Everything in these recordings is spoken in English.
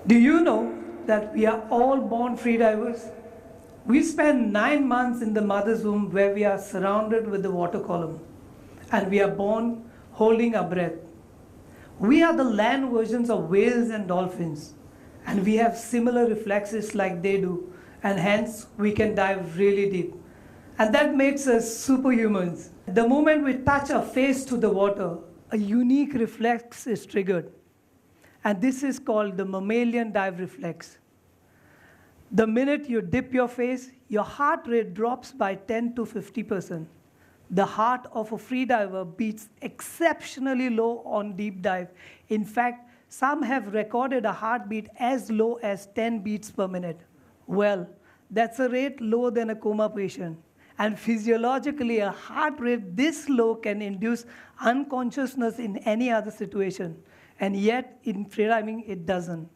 Do you know that we are all born freedivers? We spend 9 months in the mother's womb where we are surrounded with the water column, and we are born holding our breath. We are the land versions of whales and dolphins, and we have similar reflexes like they do, and hence we can dive really deep. And that makes us superhumans. The moment we touch our face to the water, a unique reflex is triggered. And this is called the mammalian dive reflex. The minute you dip your face, your heart rate drops by 10 to 50%. The heart of a freediver beats exceptionally low on deep dive. In fact, some have recorded a heartbeat as low as 10 beats per minute. Well, that's a rate lower than a coma patient. And physiologically, a heart rate this low can induce unconsciousness in any other situation. And yet, in freediving, it doesn't.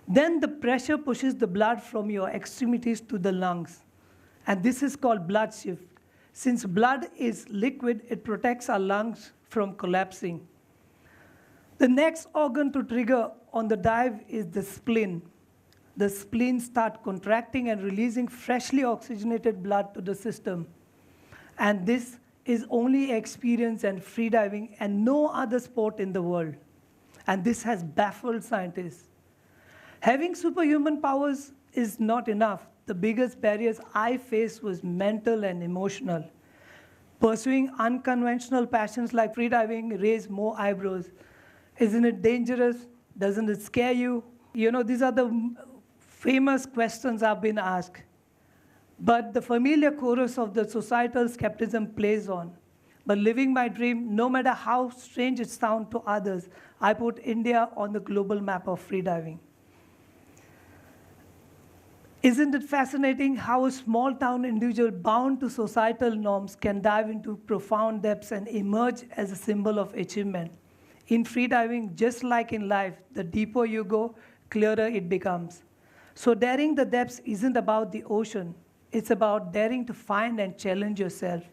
Then the pressure pushes the blood from your extremities to the lungs. And this is called blood shift. Since blood is liquid, it protects our lungs from collapsing. The next organ to trigger on the dive is the spleen. The spleen starts contracting and releasing freshly oxygenated blood to the system. And this is only experienced in freediving and no other sport in the world. And this has baffled scientists. Having superhuman powers is not enough. The biggest barriers I faced was mental and emotional. Pursuing unconventional passions like freediving raise more eyebrows. Isn't it dangerous? Doesn't it scare you? You know, these are the famous questions I've been asked. But the familiar chorus of the societal skepticism plays on. But living my dream, no matter how strange it sounds to others, I put India on the global map of freediving. Isn't it fascinating how a small town individual bound to societal norms can dive into profound depths and emerge as a symbol of achievement? In freediving, just like in life, the deeper you go, clearer it becomes. So daring the depths isn't about the ocean. It's about daring to find and challenge yourself.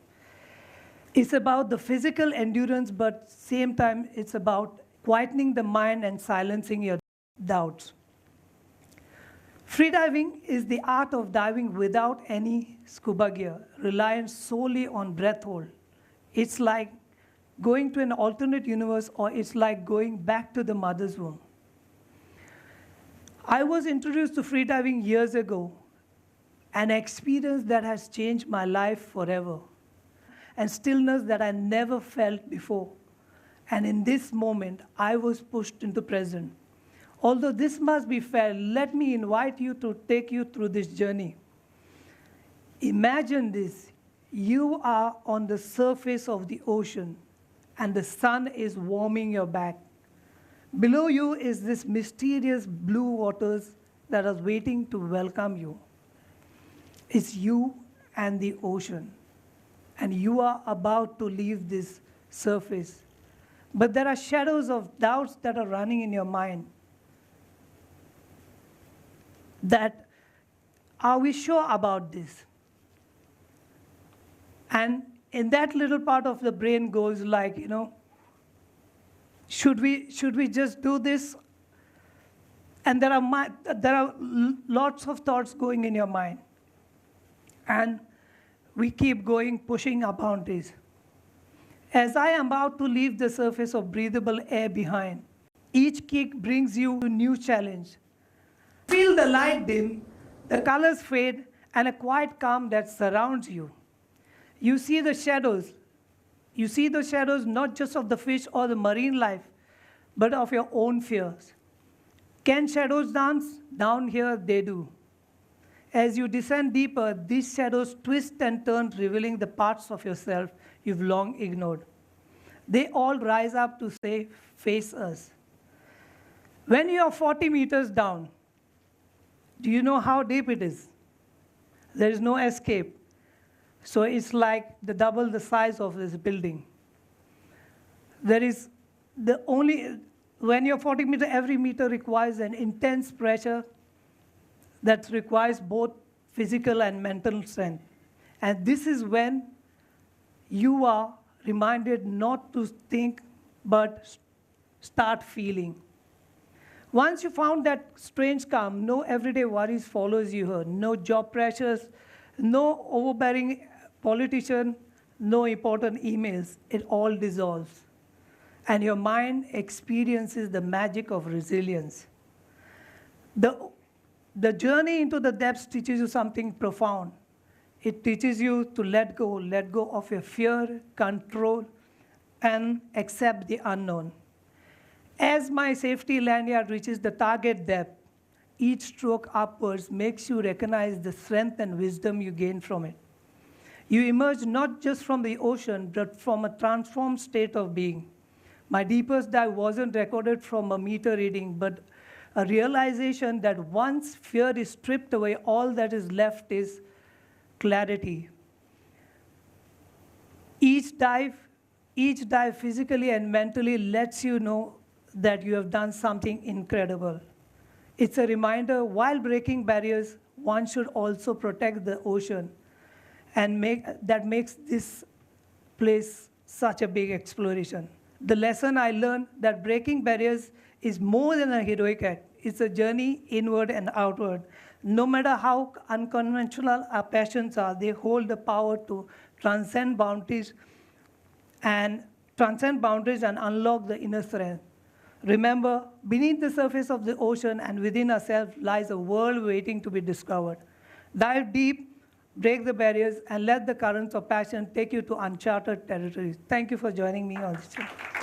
It's about the physical endurance, but same time, it's about quietening the mind and silencing your doubts. Freediving is the art of diving without any scuba gear, reliant solely on breath hold. It's like going to an alternate universe, or it's like going back to the mother's womb. I was introduced to freediving years ago, an experience that has changed my life forever, and stillness that I never felt before. And in this moment, I was pushed into present. Although this must be fair, let me invite you to take you through this journey. Imagine this. You are on the surface of the ocean, and the sun is warming your back. Below you is this mysterious blue waters that are waiting to welcome you. It's you and the ocean, and you are about to leave this surface. But there are shadows of doubts that are running in your mind. That, are we sure about this? And in that little part of the brain goes like, you know, should we just do this? And there are lots of thoughts going in your mind. And we keep going, pushing our boundaries. As I am about to leave the surface of breathable air behind, each kick brings you a new challenge. Feel the light dim, the colors fade, and a quiet calm that surrounds you. You see the shadows. You see the shadows not just of the fish or the marine life, but of your own fears. Can shadows dance? Down here, they do. As you descend deeper, these shadows twist and turn, revealing the parts of yourself you've long ignored. They all rise up to say, face us. When you are 40 meters down, do you know how deep it is? There is no escape. So it's like double the size of this building. There is when you're 40 meters, every meter requires an intense pressure that requires both physical and mental strength. And this is when you are reminded not to think, but start feeling. Once you found that strange calm, no everyday worries follows you here, no job pressures, no overbearing politician, no important emails. It all dissolves. And your mind experiences the magic of resilience. The journey into the depths teaches you something profound. It teaches you to let go of your fear, control, and accept the unknown. As my safety lanyard reaches the target depth, each stroke upwards makes you recognize the strength and wisdom you gain from it. You emerge not just from the ocean, but from a transformed state of being. My deepest dive wasn't recorded from a meter reading, but a realization that once fear is stripped away, all that is left is clarity. Each dive physically and mentally lets you know that you have done something incredible. It's a reminder, while breaking barriers, one should also protect the ocean, and that makes this place such a big exploration. The lesson I learned that breaking barriers is more than a heroic act. It's a journey inward and outward. No matter how unconventional our passions are, they hold the power to transcend boundaries and unlock the inner strength. Remember, beneath the surface of the ocean and within ourselves lies a world waiting to be discovered. Dive deep, break the barriers, and let the currents of passion take you to uncharted territories. Thank you for joining me on this show.